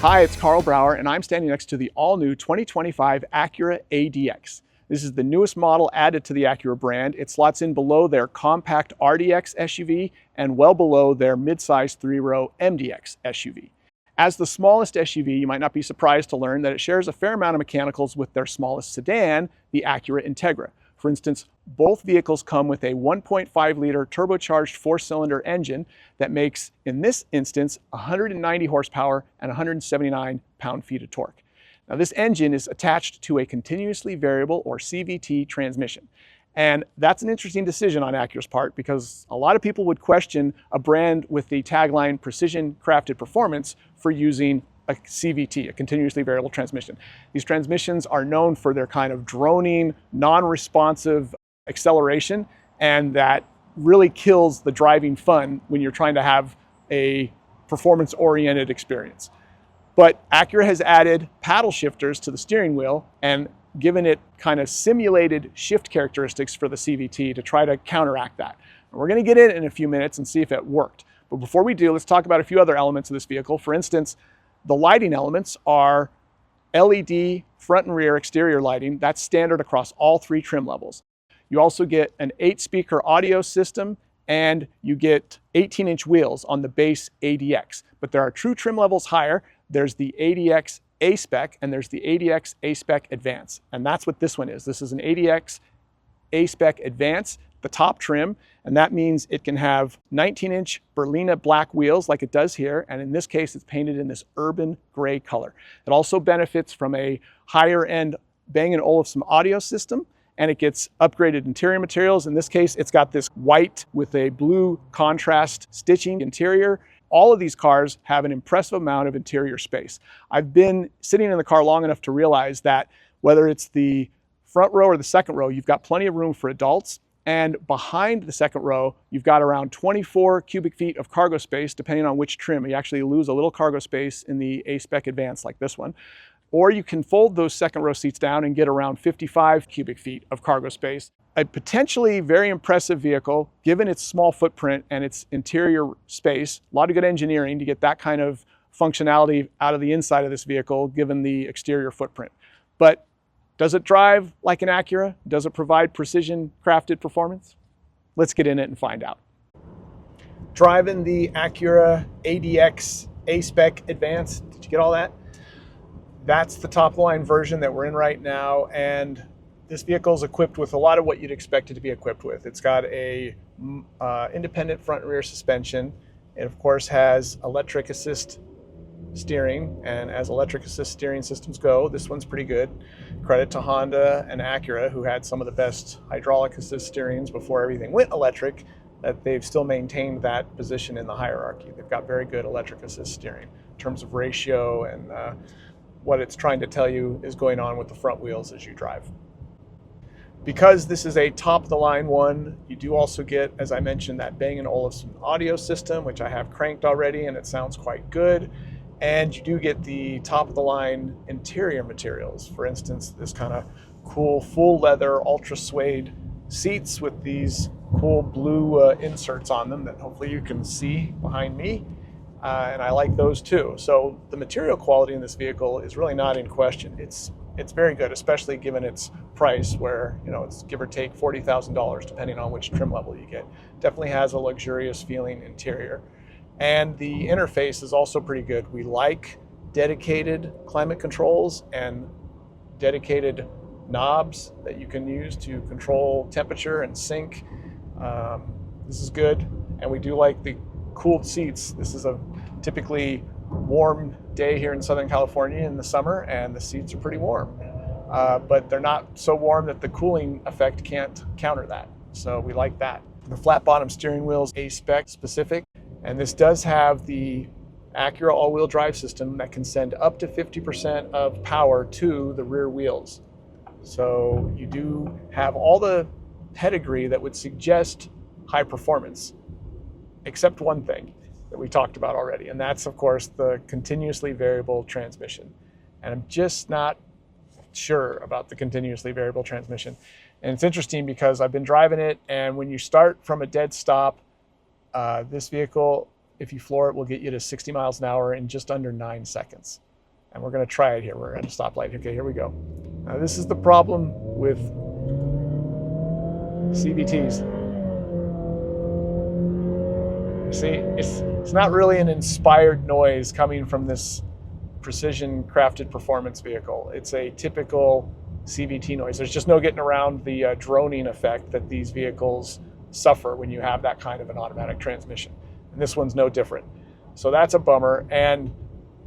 Hi, it's Carl Brower, and I'm standing next to the all-new 2025 Acura ADX. This is the newest model added to the Acura brand. It slots in below their compact RDX SUV and well below their midsize three-row MDX SUV. As the smallest SUV, you might not be surprised to learn that it shares a fair amount of mechanicals with their smallest sedan, the Acura Integra. For instance, both vehicles come with a 1.5-liter turbocharged four-cylinder engine that makes, in this instance, 190 horsepower and 179 pound-feet of torque. Now, this engine is attached to a continuously variable, or CVT, transmission. And that's an interesting decision on Acura's part, because a lot of people would question a brand with the tagline Precision Crafted Performance for using a CVT, a continuously variable transmission. These transmissions are known for their kind of droning, non-responsive acceleration, and that really kills the driving fun when you're trying to have a performance-oriented experience. But Acura has added paddle shifters to the steering wheel and given it kind of simulated shift characteristics for the CVT to try to counteract that. And we're going to get in a few minutes and see if it worked. But before we do, let's talk about a few other elements of this vehicle. For instance, the lighting elements are LED front and rear exterior lighting. That's standard across all three trim levels. You also get an 8-speaker audio system, and you get 18-inch wheels on the base ADX. But there are true trim levels higher. There's the ADX A-Spec, and there's the ADX A-Spec Advance. And that's what this one is. This is an ADX A-Spec Advance, the top trim, and that means it can have 19-inch Berlina black wheels like it does here, and in this case it's painted in this urban gray color. It also benefits from a higher-end Bang & Olufsen audio system, and it gets upgraded interior materials. In this case, it's got this white with a blue contrast stitching interior. All of these cars have an impressive amount of interior space. I've been sitting in the car long enough to realize that whether it's the front row or the second row, you've got plenty of room for adults. And behind the second row, you've got around 24 cubic feet of cargo space, depending on which trim. You actually lose a little cargo space in the A-Spec Advance like this one. Or you can fold those second row seats down and get around 55 cubic feet of cargo space. A potentially very impressive vehicle, given its small footprint and its interior space. A lot of good engineering to get that kind of functionality out of the inside of this vehicle, given the exterior footprint. But does it drive like an Acura? Does it provide precision crafted performance? Let's get in it and find out. Driving the Acura ADX A-Spec Advance. Did you get all that? That's the top line version that we're in right now, and this vehicle is equipped with a lot of what you'd expect it to be equipped with. It's got a independent front and rear suspension. It of course has electric assist steering, and as electric assist steering systems go, this one's pretty good. Credit to Honda and Acura, who had some of the best hydraulic assist steerings before everything went electric, that they've still maintained that position in the hierarchy. They've got very good electric assist steering in terms of ratio and what it's trying to tell you is going on with the front wheels as you drive. Because this is a top-of-the-line one, you do also get, as I mentioned, that Bang & Olufsen audio system, which I have cranked already, and it sounds quite good. And you do get the top-of-the-line interior materials. For instance, this kind of cool full leather, ultra suede seats with these cool blue inserts on them that hopefully you can see behind me. And I like those too. So the material quality in this vehicle is really not in question. It's very good, especially given its price, where it's give or take $40,000 depending on which trim level you get. Definitely has a luxurious feeling interior. And the interface is also pretty good. We like dedicated climate controls and dedicated knobs that you can use to control temperature and sync. This is good. And we do like the cooled seats. This is a typically warm day here in Southern California in the summer, and the seats are pretty warm. But they're not so warm that the cooling effect can't counter that. So we like that. The flat bottom steering wheel is A-Spec specific, and this does have the Acura all-wheel drive system that can send up to 50% of power to the rear wheels. So you do have all the pedigree that would suggest high performance, except one thing that we talked about already, and that's of course the continuously variable transmission. And I'm just not sure about the continuously variable transmission. And it's interesting because I've been driving it, and when you start from a dead stop, this vehicle, if you floor it, will get you to 60 miles an hour in just under 9 seconds. And we're going to try it here. We're at a stoplight. Okay, here we go. Now this is the problem with CVTs. See, it's not really an inspired noise coming from this precision crafted performance vehicle. It's a typical CVT noise. There's just no getting around the droning effect that these vehicles suffer when you have that kind of an automatic transmission. And this one's no different. So that's a bummer. And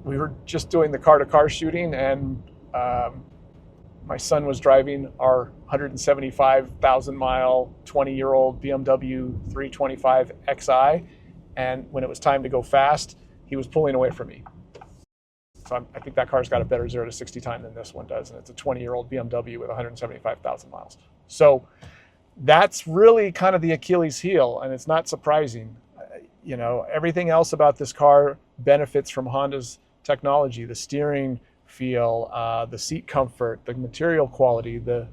we were just doing the car-to-car shooting, and my son was driving our 175,000 mile, 20-year-old BMW 325 Xi. And when it was time to go fast, he was pulling away from me. So I think that car's got a better 0 to 60 time than this one does. And it's a 20-year-old BMW with 175,000 miles. So that's really kind of the Achilles heel, and it's not surprising. You know, everything else about this car benefits from Honda's technology, the steering feel, the seat comfort, the material quality, the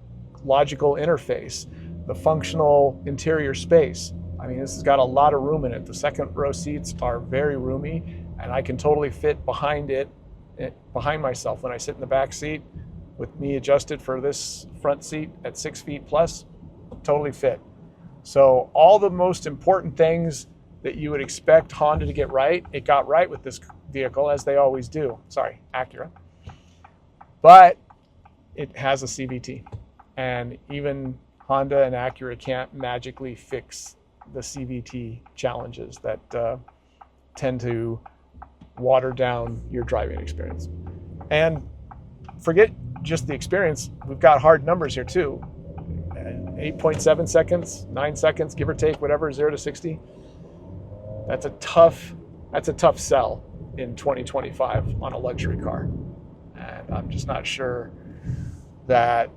logical interface, the functional interior space. I mean, this has got a lot of room in it. The second row seats are very roomy, and I can totally fit behind myself when I sit in the back seat with me adjusted for this front seat at 6 feet plus, totally fit. So all the most important things that you would expect Honda to get right, it got right with this vehicle, as they always do. Sorry, Acura. But it has a CVT, and even Honda and Acura can't magically fix the CVT challenges that tend to water down your driving experience. And forget just the experience, we've got hard numbers here too. 8.7 seconds, 9 seconds, give or take, whatever, 0 to 60. That's a tough sell in 2025 on a luxury car. And I'm just not sure that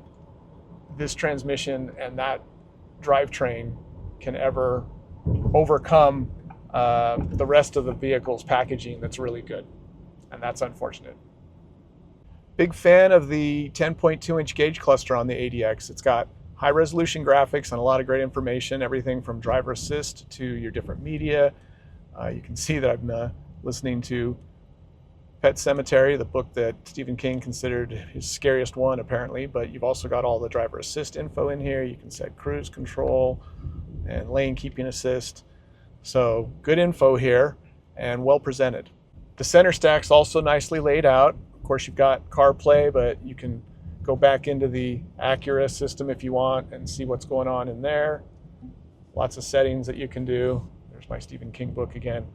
this transmission and that drivetrain can ever overcome the rest of the vehicle's packaging that's really good. And that's unfortunate. Big fan of the 10.2-inch gauge cluster on the ADX. It's got high-resolution graphics and a lot of great information, everything from driver assist to your different media. You can see that I'm listening to Pet Sematary, the book that Stephen King considered his scariest one, apparently, but you've also got all the driver assist info in here. You can set cruise control and lane keeping assist. So good info here and well presented. The center stack's also nicely laid out. Of course, you've got CarPlay, but you can go back into the Acura system if you want and see what's going on in there. Lots of settings that you can do. There's my Stephen King book again.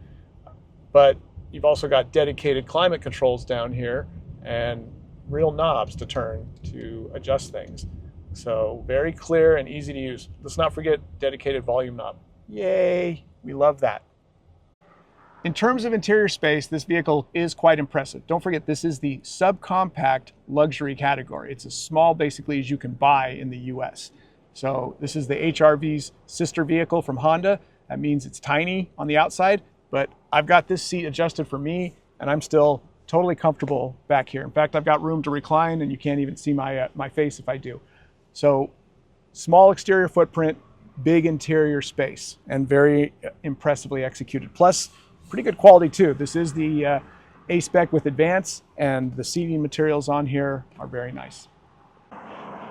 But you've also got dedicated climate controls down here and real knobs to turn to adjust things. So very clear and easy to use. Let's not forget dedicated volume knob. Yay, we love that. In terms of interior space, this vehicle is quite impressive. Don't forget, this is the subcompact luxury category. It's as small basically as you can buy in the US. So this is the HR-V's sister vehicle from Honda. That means it's tiny on the outside, but I've got this seat adjusted for me and I'm still totally comfortable back here. In fact, I've got room to recline and you can't even see my face if I do. So small exterior footprint, big interior space, and very impressively executed. Plus, pretty good quality too. This is the A-Spec with Advance, and the seating materials on here are very nice.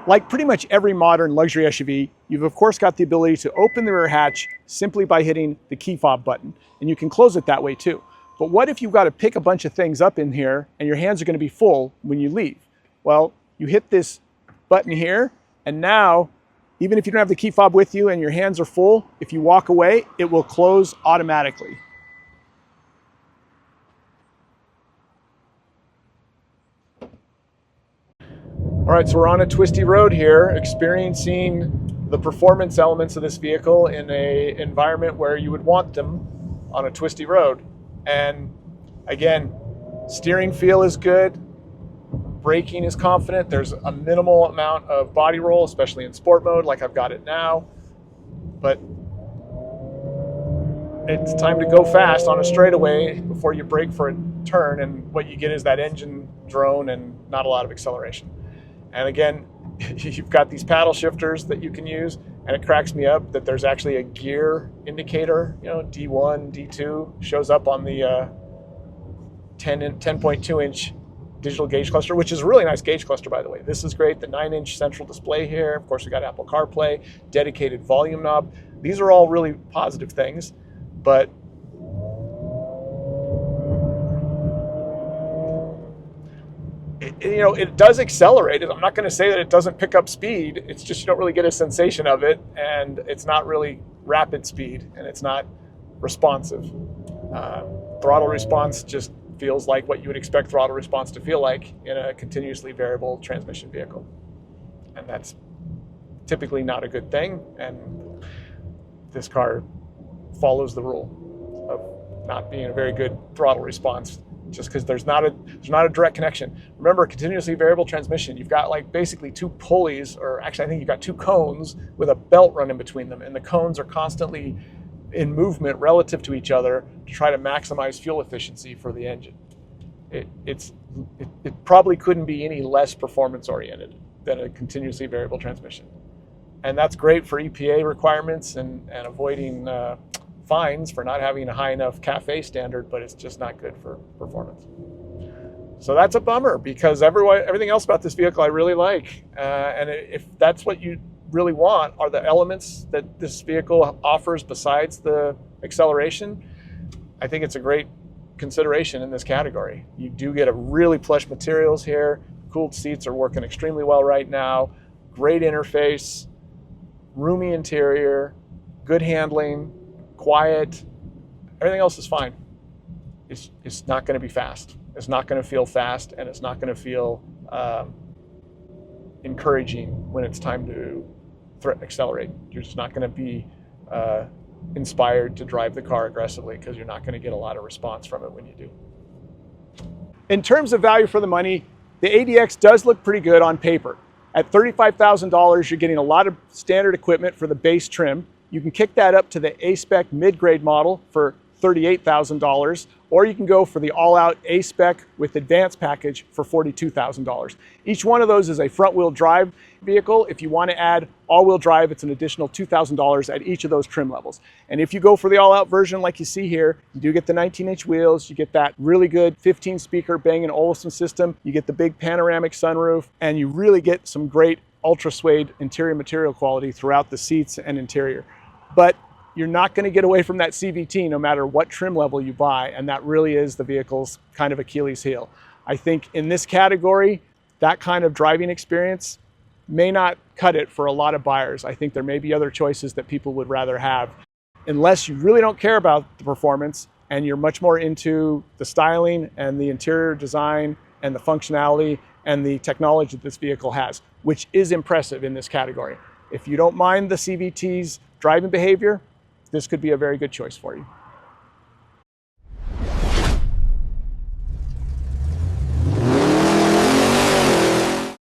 Like pretty much every modern luxury SUV, you've of course got the ability to open the rear hatch simply by hitting the key fob button, and you can close it that way too. But what if you've got to pick a bunch of things up in here and your hands are going to be full when you leave? Well, you hit this button here, and now, even if you don't have the key fob with you and your hands are full, if you walk away, it will close automatically. All right, so we're on a twisty road here, experiencing the performance elements of this vehicle in an environment where you would want them on a twisty road. And again, steering feel is good, braking is confident. There's a minimal amount of body roll, especially in sport mode, like I've got it now. But it's time to go fast on a straightaway before you brake for a turn, and what you get is that engine drone and not a lot of acceleration. And again, you've got these paddle shifters that you can use, and it cracks me up that there's actually a gear indicator, you know, D1, D2, shows up on the 10.2-inch digital gauge cluster, which is a really nice gauge cluster, by the way. This is great, the 9-inch central display here. Of course, we got Apple CarPlay, dedicated volume knob. These are all really positive things, but it does accelerate. I'm not going to say that it doesn't pick up speed. It's just you don't really get a sensation of it, and it's not really rapid speed, and it's not responsive. Throttle response just feels like what you would expect throttle response to feel like in a continuously variable transmission vehicle. And that's typically not a good thing, and this car follows the rule of not being a very good throttle response just because there's not a direct connection. Remember, continuously variable transmission, you've got like basically two pulleys, or actually I think you've got two cones with a belt running between them, and the cones are constantly in movement relative to each other to try to maximize fuel efficiency for the engine. It probably couldn't be any less performance oriented than a continuously variable transmission. And that's great for EPA requirements and avoiding fines for not having a high enough CAFE standard, but it's just not good for performance. So that's a bummer, because everything else about this vehicle I really like. And if that's what you really want, are the elements that this vehicle offers besides the acceleration, I think it's a great consideration in this category. You do get a really plush materials here. Cooled seats are working extremely well right now. Great interface, roomy interior, good handling, quiet. Everything else is fine. It's not going to be fast. It's not going to feel fast, and it's not going to feel encouraging when it's time to accelerate. You're just not going to be inspired to drive the car aggressively, because you're not going to get a lot of response from it when you do. In terms of value for the money, the ADX does look pretty good on paper. At $35,000, you're getting a lot of standard equipment for the base trim. You can kick that up to the A-Spec mid-grade model for $38,000, or you can go for the all-out A-Spec with advanced package for $42,000. Each one of those is a front-wheel drive vehicle. If you want to add all-wheel drive, it's an additional $2,000 at each of those trim levels. And if you go for the all-out version like you see here, you do get the 19-inch wheels, you get that really good 15-speaker Bang & Olufsen system, you get the big panoramic sunroof, and you really get some great ultra-suede interior material quality throughout the seats and interior. But you're not going to get away from that CVT no matter what trim level you buy, and that really is the vehicle's kind of Achilles heel. I think in this category, that kind of driving experience may not cut it for a lot of buyers. I think there may be other choices that people would rather have. Unless you really don't care about the performance and you're much more into the styling and the interior design and the functionality and the technology that this vehicle has, which is impressive in this category. If you don't mind the CVT's driving behavior, this could be a very good choice for you.